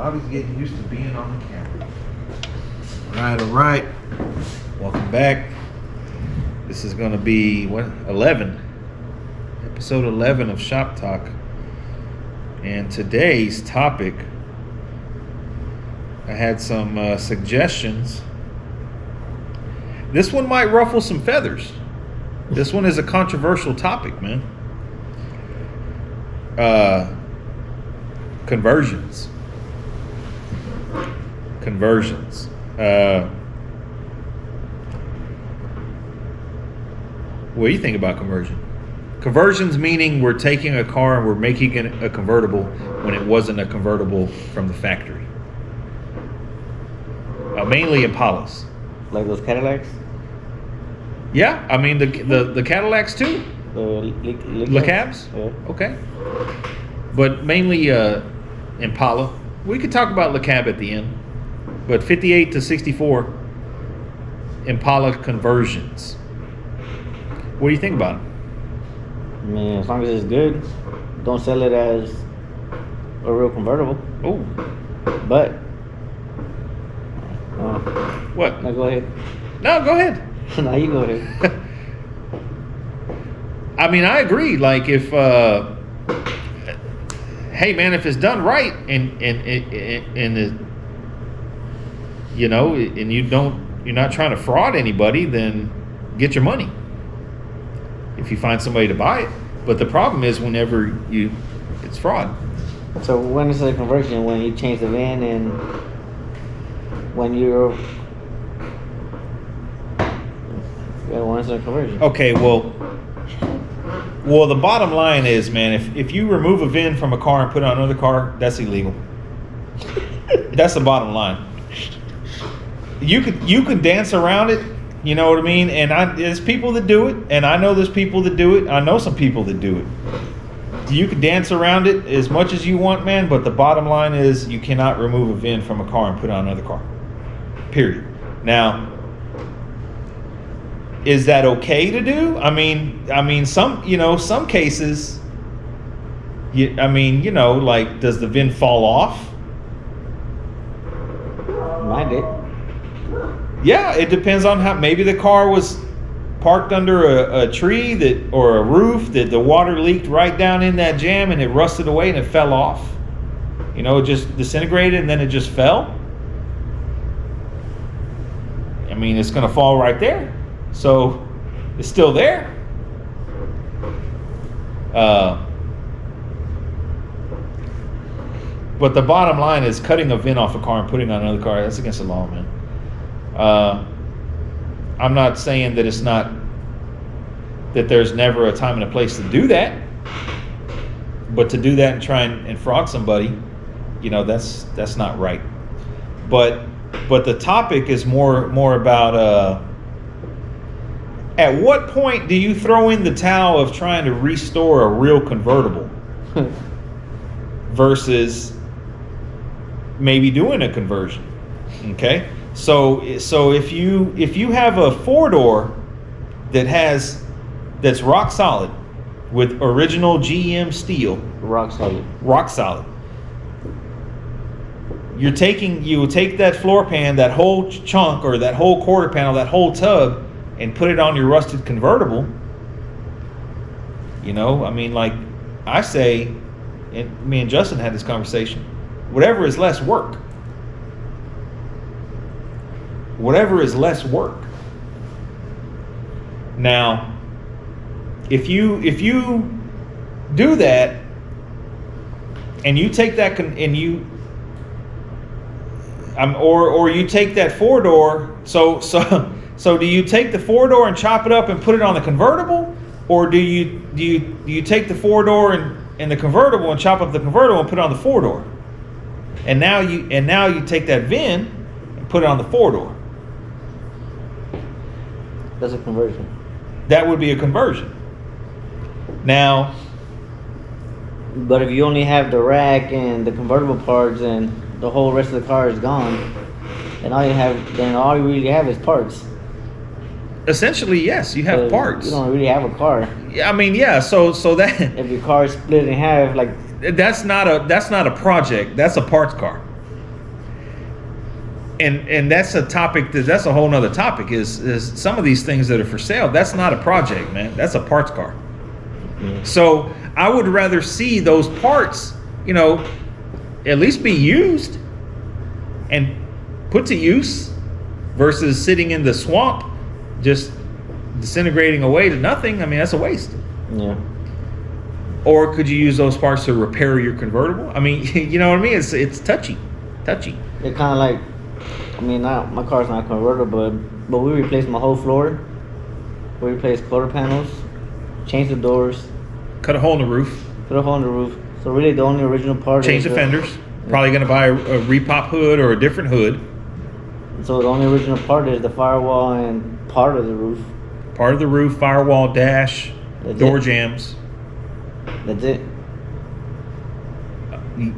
Bobby's getting used to being on the camera. All right. Welcome back. This is going to be, episode 11 of Shop Talk. And today's topic, I had some suggestions. This one might ruffle some feathers. This one is a controversial topic, man. Conversions. What do you think about conversion? Conversions meaning we're taking a car and we're making it a convertible when it wasn't a convertible from the factory. Mainly Impalas. Like those Cadillacs? Yeah, I mean the Cadillacs too. The cabs? Yeah. Okay. But mainly Impala. We could talk about Le Cab at the end. But 58 to 64 Impala conversions. What do you think about it? I mean, as long as it's good, don't sell it as a real convertible. Oh. But. What? No, go ahead. No, go ahead. No, you go ahead. I mean, I agree. Like if, hey man, if it's done right and you're not trying to fraud anybody, then get your money. If you find somebody to buy it. But the problem is whenever it's fraud. So when is a conversion? When you change the VIN and when you're... Yeah, when is a conversion? Okay, well, the bottom line is, man, if you remove a VIN from a car and put it on another car, that's illegal. That's the bottom line. You could dance around it, you know what I mean? And there's people that do it, and I know there's people that do it. I know some people that do it. You can dance around it as much as you want, man, but the bottom line is you cannot remove a VIN from a car and put it on another car. Period. Now, is that okay to do? I mean, some cases, like, does the VIN fall off? Mine did. Yeah, it depends on how. Maybe the car was parked under a tree or a roof that the water leaked right down in that jam and it rusted away and it fell off. It just disintegrated and then it just fell. I mean, it's going to fall right there. So it's still there. But the bottom line is cutting a VIN off a car and putting it on another car, that's against the law, man. I'm not saying that that there's never a time and a place to do that. But to do that and try and fraud somebody, that's not right. But the topic is more about at what point do you throw in the towel of trying to restore a real convertible versus maybe doing a conversion? Okay, so if you have a 4-door that's rock solid with original GM steel, rock solid. You take that floor pan, that whole chunk or that whole quarter panel, that whole tub, and put it on your rusted convertible. Like I say, and me and Justin had this conversation, whatever is less work. Now, if you do that and you take that or you take that 4-door, so do you take the 4-door and chop it up and put it on the convertible, or do you take the 4-door and the convertible and chop up the convertible and put it on the 4-door? And now you take that VIN and put it on the 4-door. That's a conversion. That would be a conversion. Now, but if you only have the rack and the convertible parts and the whole rest of the car is gone, then all you really have is parts. Essentially, yes, you have parts. You don't really have a car. I mean, yeah. So that if your car is split in half, like that's not a project. That's a parts car. and that's a topic that's a whole nother topic. Is some of these things that are for sale? That's not a project, man. That's a parts car. Yeah. So I would rather see those parts, at least be used and put to use versus sitting in the swamp just disintegrating away to nothing. I mean, that's a waste. Yeah. Or could you use those parts to repair your convertible? I mean, you know what I mean? It's touchy. It kind of like, I mean, my car's not convertible, but we replaced my whole floor. We replaced quarter panels, changed the doors, Cut a hole in the roof. put a hole in the roof. So really, the only original part Change is the fenders. Probably going to buy a repop hood or a different hood. So the only original part is the firewall and part of the roof. Part of the roof, firewall, dash, That's door it. jams. That's it.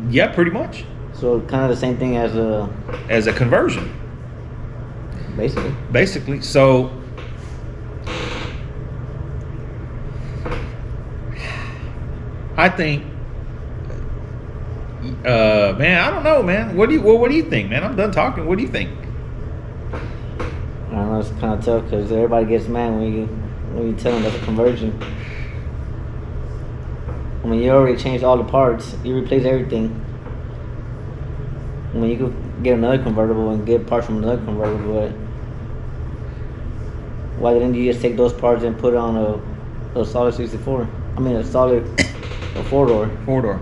Yeah, pretty much. So kind of the same thing as As a conversion, basically. So I think, man, I don't know, man. What do you think, man? I'm done talking. What do you think? I don't know. It's kind of tough because everybody gets mad when you tell them that's a conversion. I mean, you already changed all the parts. You replaced everything. I mean, you could get another convertible and get parts from another convertible, but why didn't you just take those parts and put it on a solid 64? I mean, a four-door. 4-door.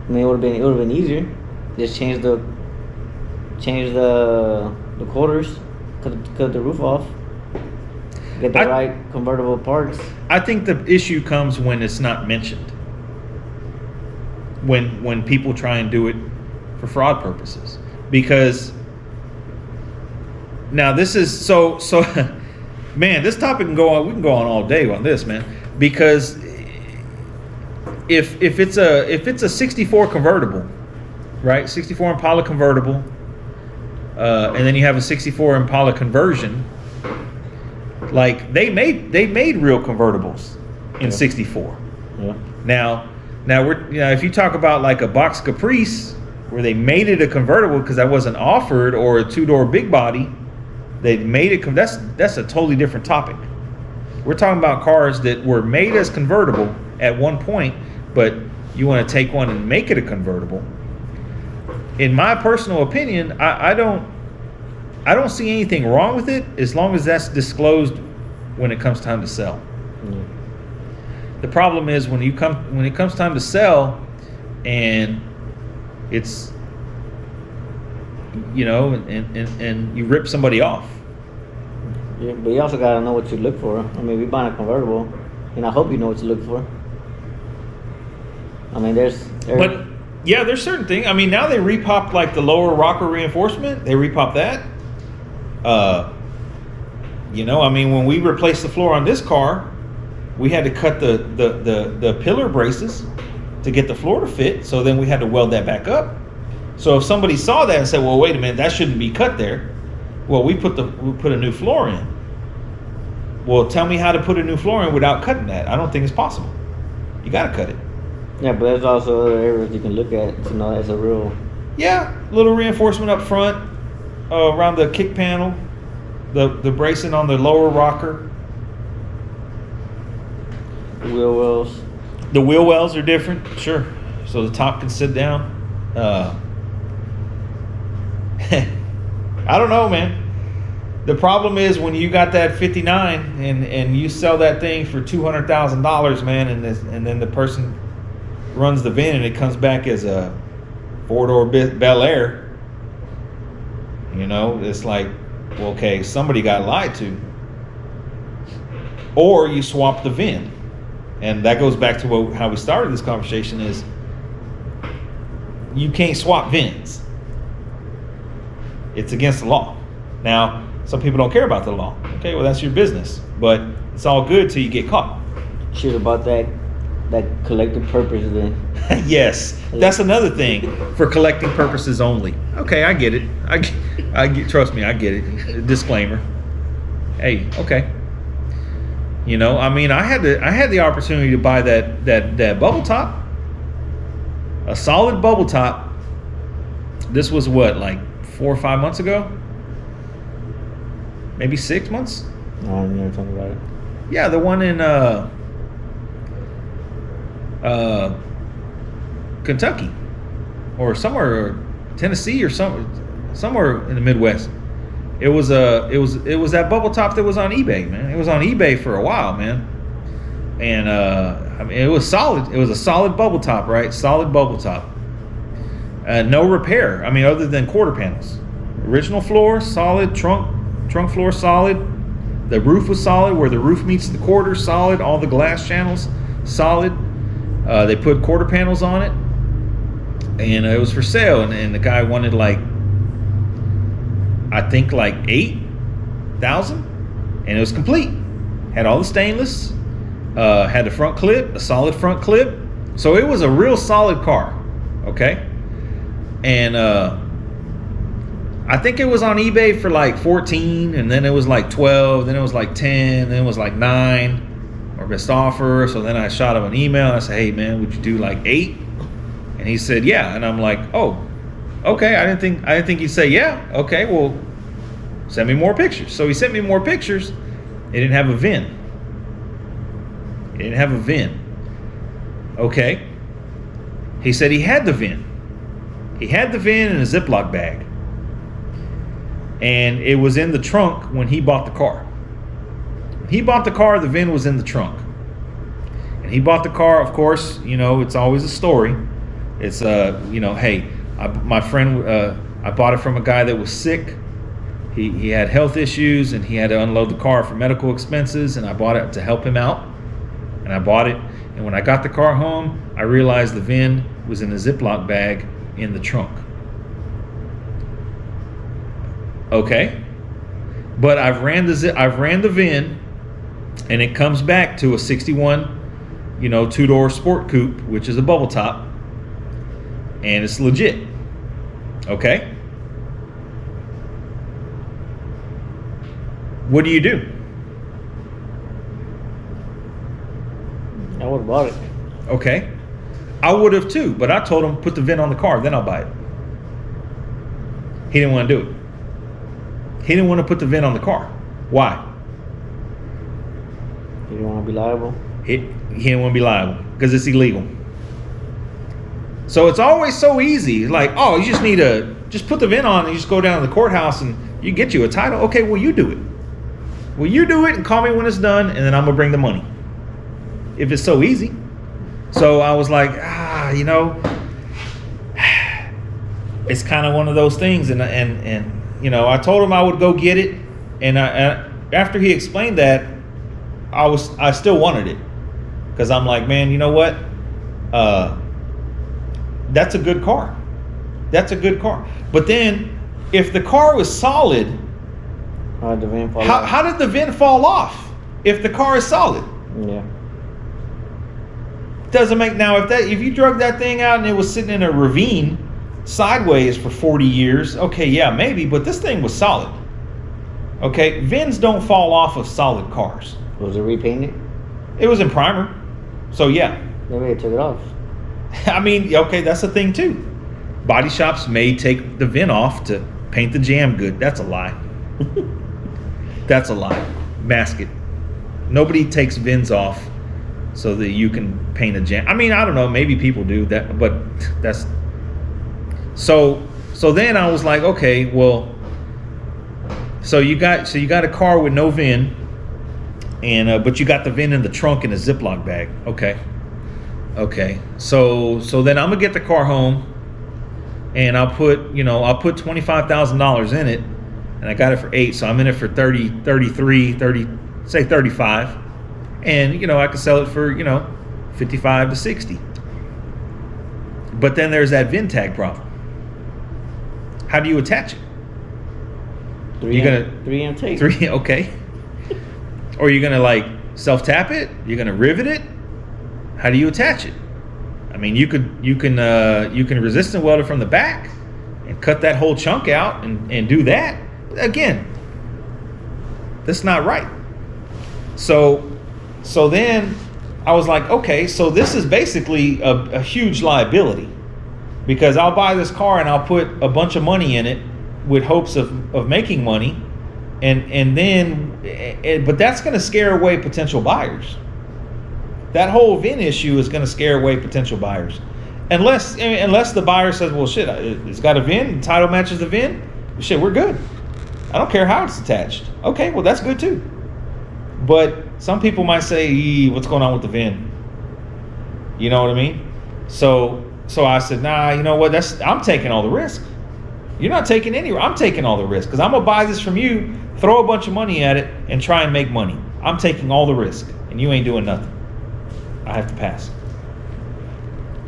I mean, it would have been easier. Just change the quarters, cut the roof off, get the right convertible parts. I think the issue comes when it's not mentioned. When people try and do it for fraud purposes, because now this is so man, this topic can go on. We can go on all day on this, man, because if it's a 64 convertible, right? 64 Impala convertible, and then you have a 64 Impala conversion. Like they made real convertibles in 64. Yeah. Now we're if you talk about like a box Caprice where they made it a convertible because that wasn't offered, or a 2-door big body, they made it. That's a totally different topic. We're talking about cars that were made as convertible at one point, but you want to take one and make it a convertible. In my personal opinion, I don't see anything wrong with it as long as that's disclosed when it comes time to sell. Yeah. The problem is when it comes time to sell, and it's and you rip somebody off. Yeah, but you also gotta know what you look for. I mean, we buying a convertible, and I hope you know what you look for. I mean, But yeah, there's certain things. I mean, now they repop like the lower rocker reinforcement. They repop that. I mean, when we replaced the floor on this car, we had to cut the pillar braces to get the floor to fit. So then we had to weld that back up. So if somebody saw that and said, "Well, wait a minute, that shouldn't be cut there," well, we put a new floor in. Well, tell me how to put a new floor in without cutting that. I don't think it's possible. You got to cut it. Yeah, but there's also other areas you can look at to know that's a real. Yeah, little reinforcement up front, around the kick panel, the bracing on the lower rocker. Wheel wells. The wheel wells are different, sure. So the top can sit down. I don't know, man. The problem is when you got that 59 and you sell that thing for $200,000, man, and then the person runs the VIN and it comes back as a 4-door Bel Air. It's like, well, okay, somebody got lied to. Or you swap the VIN. And that goes back to how we started this conversation is you can't swap VINs. It's against the law. Now, some people don't care about the law. Okay, well, that's your business. But it's all good till you get caught. Shoot about that collective purpose then. Yes, that's another thing for collecting purposes only. Okay, I get it. I get. Trust me, I get it. Disclaimer. Hey, okay. I mean, I had the opportunity to buy that bubble top, a solid bubble top, This was what, like 4 or 5 months ago? Maybe 6 months? No, I never talking about it. Yeah, the one in Kentucky or somewhere, Tennessee or somewhere in the Midwest. It was that bubble top that was on eBay, man. It was on eBay for a while, man. And I mean, it was solid. It was a solid bubble top, right? Solid bubble top. No repair. I mean, other than quarter panels. Original floor, solid. Trunk floor, solid. The roof was solid. Where the roof meets the quarter, solid. All the glass channels, solid. They put quarter panels on it, and it was for sale. And the guy wanted like, I think like $8,000, and it was complete. Had all the stainless. Had the front clip, a solid front clip. So it was a real solid car. Okay. And I think it was on eBay for like 14, and then it was like 12, then it was like 10, then it was like 9, or best offer. So then I shot him an email and I said, hey man, would you do like 8? And he said, yeah. And I'm like, oh, okay. I didn't think he'd say yeah. Okay, well, send me more pictures. So he sent me more pictures. It didn't have a VIN. It didn't have a VIN. Okay. He said he had the VIN. He had the VIN in a Ziploc bag. And it was in the trunk when he bought the car. When he bought the car, the VIN was in the trunk. And he bought the car, of course, you know, it's always a story. It's, you know, hey, my friend, I bought it from a guy that was sick. He had health issues and he had to unload the car for medical expenses, and I bought it to help him out. And I bought it. And when I got the car home, I realized the VIN was in a Ziploc bag in the trunk. Okay, but I've ran the VIN, and it comes back to a 61, you know, 2-door sport coupe, which is a bubble top, and it's legit. Okay. What do you do? I would have bought it. Okay, I would have too, but I told him put the VIN on the car, then I'll buy it. He didn't want to do it. He didn't want to put the VIN on the car. Why? You don't want to be liable? He didn't want to be liable because it's illegal. So it's always so easy. Like, oh, you just need just put the VIN on and you just go down to the courthouse and you get you a title. Okay, well, you do it. Well, you do it and call me when it's done, and then I'm going to bring the money. If it's so easy. So I was like, you know, it's kind of one of those things. And you know, I told him I would go get it, and after he explained that, I still wanted it, because I'm like, man, you know what? That's a good car. That's a good car. But then, if the car was solid, how did the VIN fall off? How did the VIN fall off if the car is solid? Yeah. Doesn't make if you drug that thing out and it was sitting in a ravine sideways for 40 years, okay, yeah, maybe, but this thing was solid. Okay, VINs don't fall off of solid cars. Was it repainted? It was in primer, so yeah. Maybe they took it off. I mean, okay, that's the thing too. Body shops may take the VIN off to paint the jam good. That's a lie. That's a lie. Mask it. Nobody takes VINs off so that you can paint a jam. I mean, I don't know, maybe people do that, but that's so then I was like, okay, well, so you got a car with no VIN, and but you got the VIN in the trunk in a Ziploc bag. Okay. So then I'm gonna get the car home, and I'll put $25,000 in it, and I got it for 8, so I'm in it for 30, 33, 30, say 35, and you know, I could sell it for 55 to 60. But then there's that VIN tag problem. How do you attach it? 3M tape. 3, okay. Or you're gonna like self tap it? You're gonna rivet it? How do you attach it? I mean, you can resistant weld it from the back and cut that whole chunk out and do that. Again, that's not right. So then I was like, okay, so this is basically a huge liability. Because I'll buy this car and I'll put a bunch of money in it with hopes of making money, and then but that's going to scare away potential buyers. That whole VIN issue is going to scare away potential buyers, unless the buyer says, well, shit, it's got a VIN, the title matches the VIN, shit, we're good. I don't care how it's attached. Okay, well, that's good too. But some people might say, what's going on with the VIN? You know what I mean? So I said, nah, you know what? I'm taking all the risk. You're not taking any. I'm taking all the risk because I'm gonna buy this from you, throw a bunch of money at it, and try and make money. I'm taking all the risk, and you ain't doing nothing. I have to pass.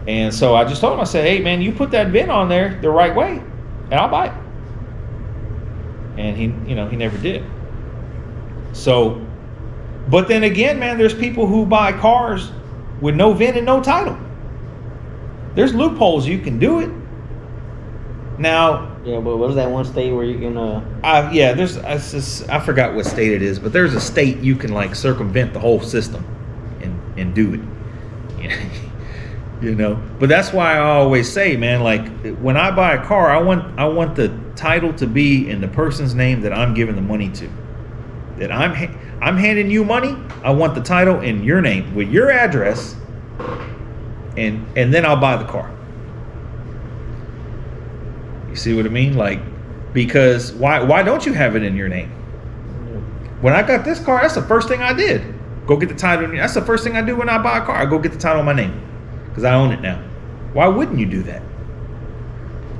And so I just told him, I said, hey man, you put that VIN on there the right way, and I'll buy it. And he never did. So, but then again, man, there's people who buy cars with no VIN and no title. There's loopholes you can do it. Now, yeah, but what's that one state where you can? I forgot what state it is, but there's a state you can like circumvent the whole system, and do it. You know. But that's why I always say, man, like when I buy a car, I want the title to be in the person's name that I'm giving the money to. That I'm handing you money. I want the title in your name with your address, and then I'll buy the car. You see what I mean? Like, because why don't you have it in your name? When I got this car, that's the first thing I did. Go get the title. That's the first thing I do when I buy a car. I go get the title in my name because I own it now. Why wouldn't you do that?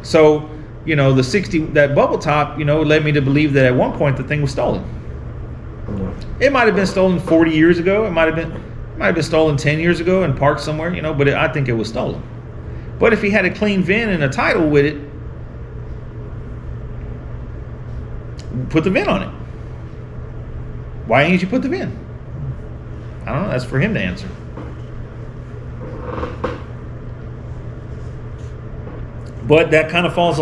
So, you know, that bubble top, you know, led me to believe that at one point the thing was stolen. It might have been stolen 40 years ago. It might have been stolen 10 years ago and parked somewhere, you know, but I think it was stolen. But if he had a clean VIN and a title with it, put the VIN on it. Why ain't you put the VIN? I don't know. That's for him to answer. But that kind of falls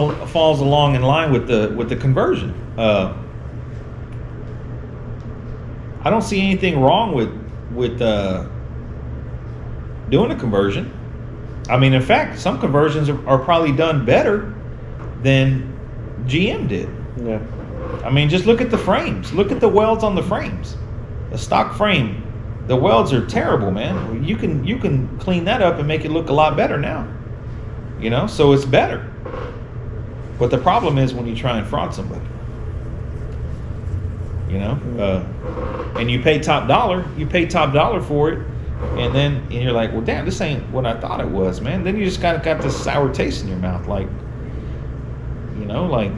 along in line with the conversion. I don't see anything wrong with doing a conversion. I mean, in fact, some conversions are probably done better than GM did. Yeah. I mean, just look at the frames. Look at the welds on the frames. The stock frame, the welds are terrible, man. You can clean that up and make it look a lot better now. You know, so it's better. But the problem is when you try and fraud somebody. You know, and you pay top dollar for it, and you're like, well, damn, this ain't what I thought it was, man. Then you just got this sour taste in your mouth, like, you know, like.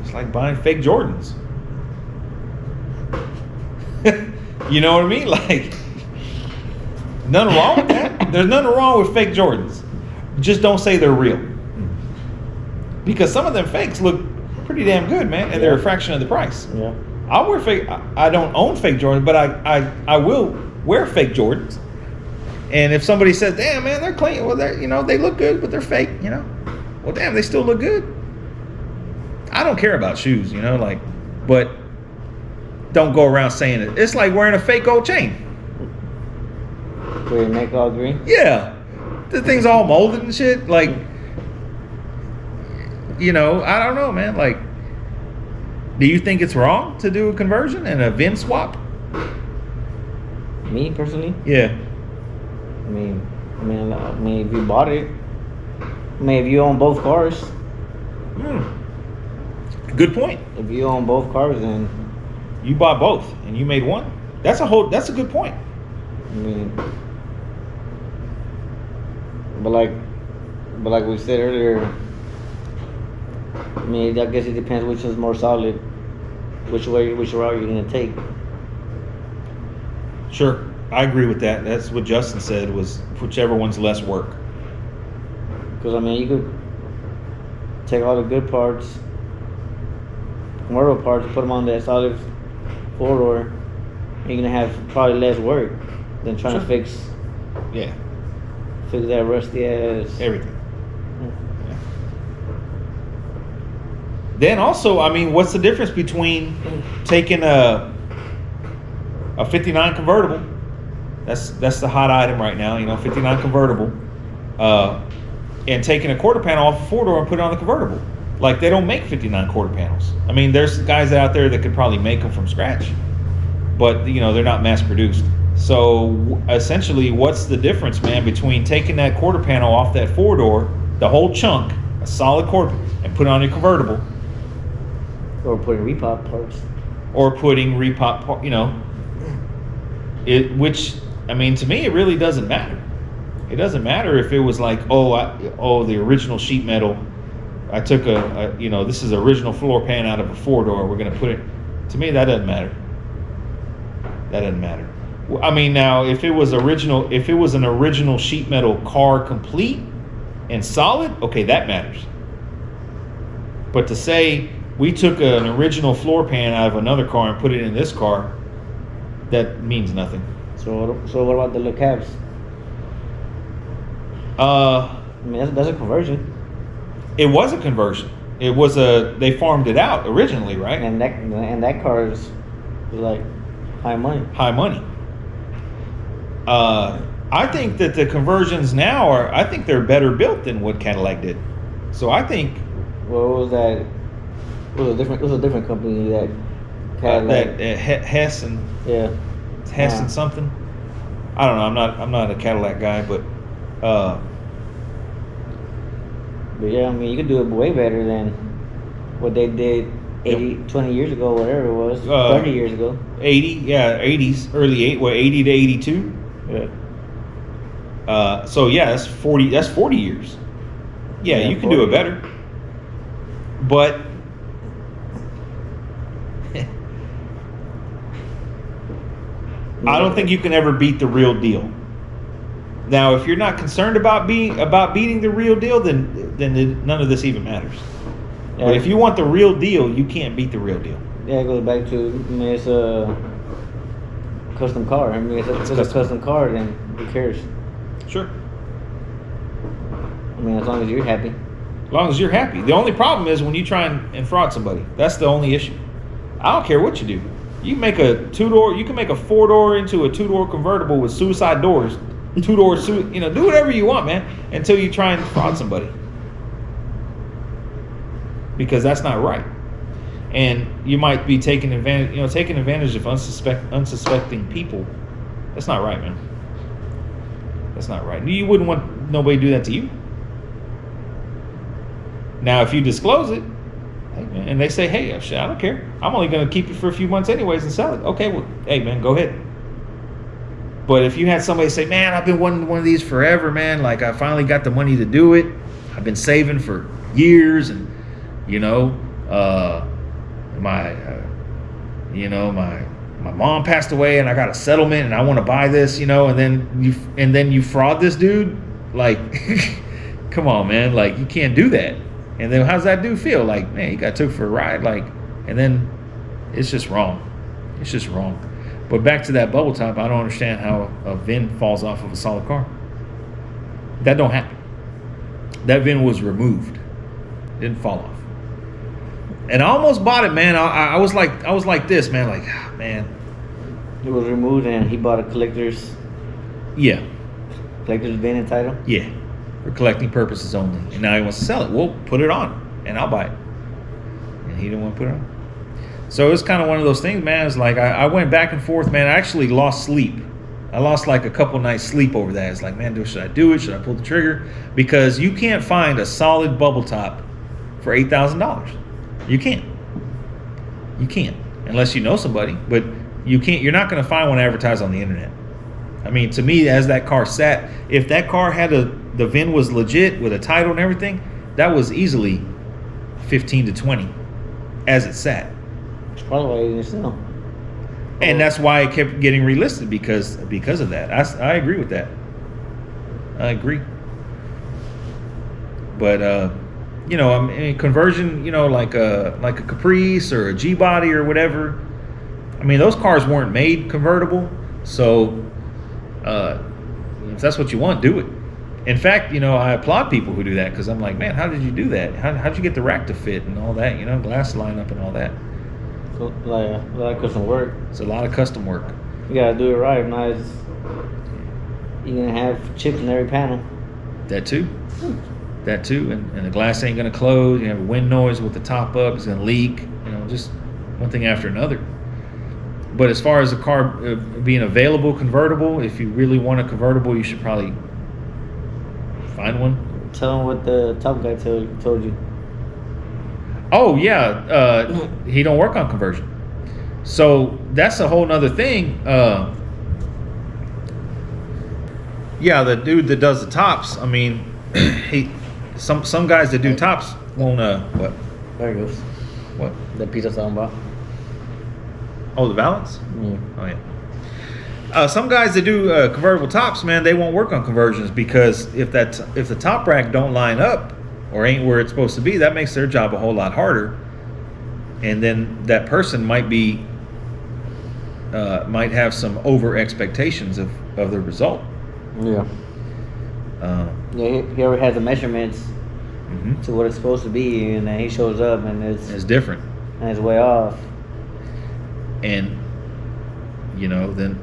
It's like buying fake Jordans. You know what I mean? Like, nothing wrong with that. There's nothing wrong with fake Jordans. Just don't say they're real. Because some of them fakes look pretty damn good, man, and they're a fraction of the price. Yeah. I'll wear fake. I don't own fake Jordans, but I will wear fake Jordans. And if somebody says, "Damn, man, they're clean," well, they look good, but they're fake. You know, well, damn, they still look good. I don't care about shoes, you know, like, but don't go around saying it. It's like wearing a fake gold chain. With your neck all green? Yeah. The thing's all molded and shit. Like, you know, I don't know, man. Like, do you think it's wrong to do a conversion and a VIN swap? Me, personally? Yeah. I mean, if you bought it, if you own both cars. Good point. If you own both cars, then you bought both and you made one. That's a good point. I mean, but like we said earlier, I mean, I guess it depends which is more solid, which route you're gonna take. Sure, I agree with that. That's what Justin said, was whichever one's less work. Because I mean, you could take all the good parts, convertible parts, and put them on that solid four-door. You're gonna have probably less work than trying to fix that rusty ass everything. Yeah. Then also, I mean, what's the difference between taking a 59 convertible That's the hot item right now. 59 convertible, and taking a quarter panel off a 4-door and put it on the convertible. Like, they don't make 59 quarter panels. I mean, there's guys out there that could probably make them from scratch, but they're not mass produced. So essentially, what's the difference, man, between taking that quarter panel off that 4-door, the whole chunk, a solid quarter, and put it on your convertible, or putting repop parts, or putting repop, which, I mean, to me, it really doesn't matter. It doesn't matter if it was like, the original sheet metal. I took this is original floor pan out of a 4-door. We're gonna put it. To me, that doesn't matter. That doesn't matter. I mean, now if it was an original sheet metal car, complete and solid, okay, that matters. But to say we took an original floor pan out of another car and put it in this car, that means nothing. So what about the little cabs? I mean, that's a conversion. It was a conversion. It was they farmed it out originally, right? And that car is like high money. High money. I think that the conversions now I think they're better built than what Cadillac did. So I think. What was that? It was a different company that Cadillac. Hess and. Yeah. Hess and something. I don't know. I'm not a Cadillac guy, but. But yeah, I mean, you could do it way better than what they did 20 years ago, whatever it was, 30 years ago. 80s, early 80 to 82. Yeah. So yeah, that's 40 years. Yeah, you can do it better. But I don't think you can ever beat the real deal. Now, if you're not concerned about beating the real deal, then none of this even matters. Yeah. But if you want the real deal, you can't beat the real deal. Yeah, it goes back to, I mean, it's a custom car. I mean, if it's a custom car, then who cares? Sure. I mean, as long as you're happy. As long as you're happy. The only problem is when you try and fraud somebody. That's the only issue. I don't care what you do. You can make a 2-door, you can make a 4-door into a 2-door convertible with suicide doors. 2-door suit, do whatever you want, man, until you try and fraud somebody. Because that's not right. And you might be taking advantage of unsuspecting people. That's not right, man. That's not right. You wouldn't want nobody to do that to you. Now, if you disclose it, and they say, hey, shit, I don't care. I'm only going to keep it for a few months anyways and sell it. Okay, well, hey, man, go ahead. But if you had somebody say, man, I've been wanting one of these forever, man. Like, I finally got the money to do it. I've been saving for years, and my mom passed away, and I got a settlement, and I want to buy this, and then you fraud this dude. Like, come on, man. Like, you can't do that. And then how's that dude feel? Like, man, he got took for a ride. Like, and then it's just wrong. It's just wrong. But back to that bubble top, I don't understand how a VIN falls off of a solid car. That don't happen. That VIN was removed. Didn't fall off. And I almost bought it, man. I was like this, man. Like, man. It was removed, and he bought a collector's. Yeah. Collector's VIN and title. Yeah. For collecting purposes only. And now he wants to sell it. Well, put it on, and I'll buy it. And he didn't want to put it on. So it's kind of one of those things, man. It's like I went back and forth, man. I actually lost sleep. I lost like a couple nights sleep over that. It's like, man, should I do it? Should I pull the trigger? Because you can't find a solid bubble top for $8,000. You can't. You can't, unless you know somebody. But you can't. You're not going to find one advertised on the internet. I mean, to me, as that car sat, if that car had the VIN was legit with a title and everything, that was easily 15 to 20 as it sat. Probably why you didn't sell. And that's why it kept getting relisted because of that. I agree with that. I agree. But I mean, conversion, like a Caprice or a G-Body or whatever. I mean, those cars weren't made convertible, so if that's what you want, do it. In fact, I applaud people who do that because I'm like, man, how did you do that? How'd you get the rack to fit and all that? Glass lineup and all that. So, like a lot of custom work. It's a lot of custom work. You gotta do it right. Not You're gonna have chips in every panel. That too. That too. And the glass ain't gonna close. You have a wind noise with the top up. It's gonna leak. You know, just one thing after another. But as far as the car being available convertible, if you really want a convertible, you should probably find one. Tell them what the top guy told you. Oh yeah, he don't work on conversion. So that's a whole nother thing. Yeah, the dude that does the tops. I mean, some guys that do tops won't. What? There it goes. What? That piece I was talking about. Oh, the balance. Yeah. Oh yeah. Some guys that do convertible tops, man, they won't work on conversions because if the top rack don't line up or ain't where it's supposed to be, that makes their job a whole lot harder. And then that person might have some over expectations of the result. Yeah. Yeah, he already has the measurements to what it's supposed to be, and then he shows up and it's different. And it's way off. And then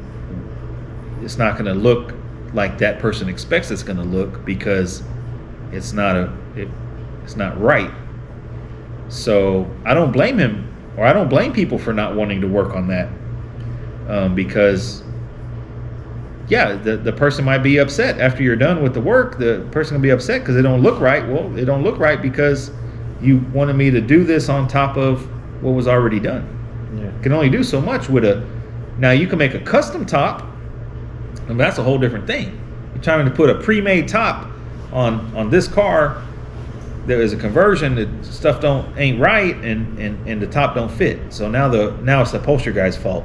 it's not going to look like that person expects it's going to look because it's not right. So I don't blame him, or I don't blame people for not wanting to work on that, because yeah, the person might be upset after you're done with the work. The person can be upset because it don't look right. Well, it don't look right because you wanted me to do this on top of what was already done. Yeah. You can only do so much with now you can make a custom top, and that's a whole different thing. You're trying to put a pre-made top on this car. There is a conversion that stuff ain't right, and the top don't fit. So now it's the upholstery guy's fault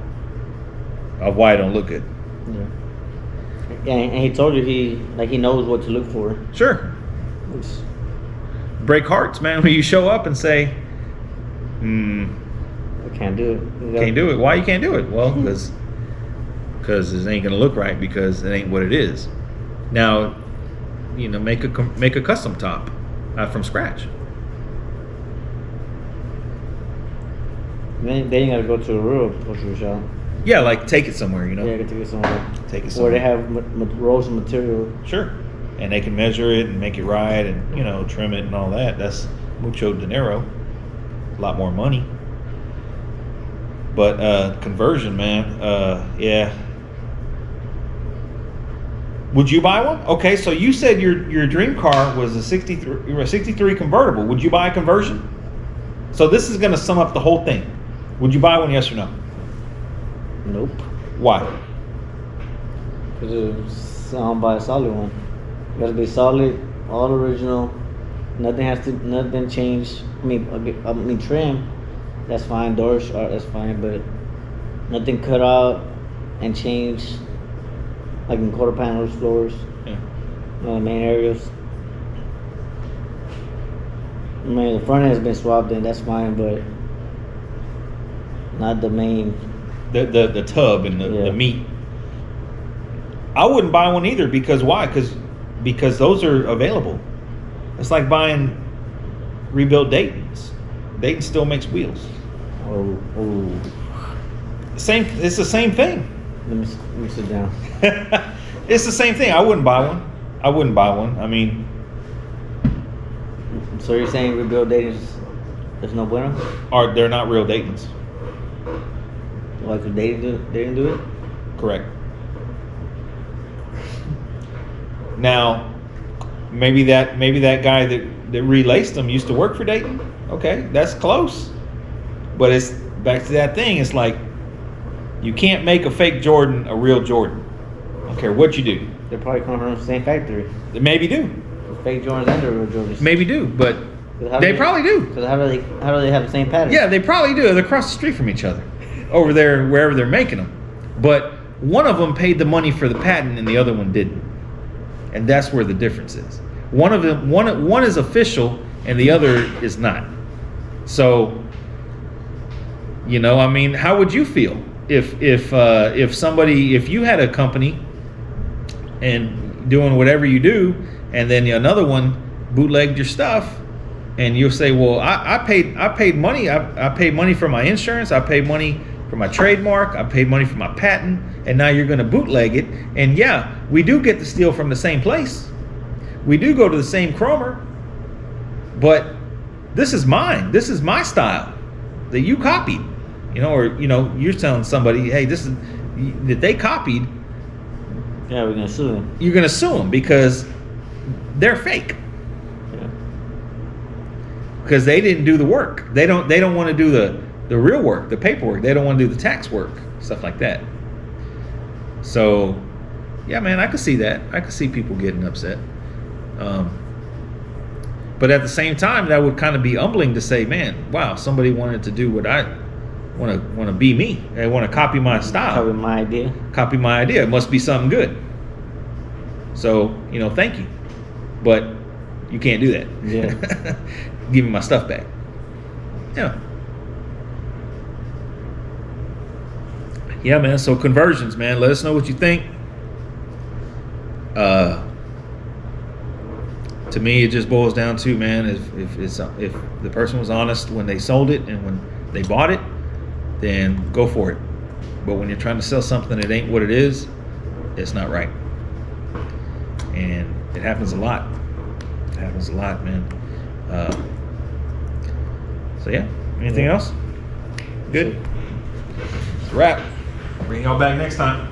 of why it don't look good. Yeah. Yeah, and he told you he knows what to look for. Sure. Break hearts, man, when you show up and say, I can't do it. Can't do it. Why you can't do it? Well, because it ain't gonna look right because it ain't what it is. Now, make a custom top from scratch. Then you gotta go to a real upholstery shop. Yeah, like take it somewhere, Yeah, you gotta take it somewhere. Take it somewhere Where they have rolls of material. Sure. And they can measure it and make it right and, trim it and all that. That's mucho dinero. A lot more money. But conversion, man, yeah. Would you buy one? Okay, so you said your dream car was a 63 convertible. Would you buy a conversion? So this is going to sum up the whole thing. Would you buy one, yes or no? Nope. Why? Because I don't buy a solid one. It got to be solid, all original. Nothing changed. I mean trim. That's fine. Doors that's fine, but nothing cut out and changed. Like in quarter panels, floors, main areas. I mean, the front end has been swapped in. That's fine, but not the main. The tub and the meat. I wouldn't buy one either because why? Because those are available. It's like buying rebuilt Daytons. Dayton still makes wheels. Oh. It's the same thing. Let me sit down. It's the same thing. I wouldn't buy one. I mean, so you're saying rebuilt Daytons, there's no bueno? Or they're not real Daytons. Like they didn't do it? Correct. Now, maybe that guy that relaced them used to work for Dayton. Okay, that's close. But it's back to that thing. It's like you can't make a fake Jordan a real Jordan. I don't care what you do. They're probably coming from the same factory. They maybe do. The fake Jordans and the real Jordans. Maybe do, but they probably do. Because how do they have the same pattern? Yeah, they probably do. They're across the street from each other, over there wherever they're making them. But one of them paid the money for the patent, and the other one didn't. And that's where the difference is. One is official, and the other is not. So, I mean, how would you feel if you had a company and doing whatever you do, and then another one bootlegged your stuff, and you'll say, well, I paid money. I paid money for my insurance. I paid money for my trademark. I paid money for my patent, and now you're going to bootleg it. And yeah, we do get the steel from the same place. We do go to the same chromer, but this is mine. This is my style that you copied. You know, or you're telling somebody, hey, this is that they copied. Yeah, we're gonna sue them. You're gonna sue them because they're fake. Yeah. Because they didn't do the work. They don't want to do the real work, the paperwork. They don't want to do the tax work, stuff like that. So, yeah, man, I could see that. I could see people getting upset. But at the same time, that would kind of be humbling to say, man, wow, somebody wanted to do what I want to be me. They want to copy my style. Copy my idea. Copy my idea. It must be something good. So, thank you. But you can't do that. Yeah. Give me my stuff back. Yeah. Yeah, man. So conversions, man. Let us know what you think. To me, it just boils down to, man, if the person was honest when they sold it and when they bought it, then go for it. But when you're trying to sell something that ain't what it is, it's not right. And it happens a lot. It happens a lot, man. So yeah, anything else? Good. It's a wrap. Bring y'all back next time.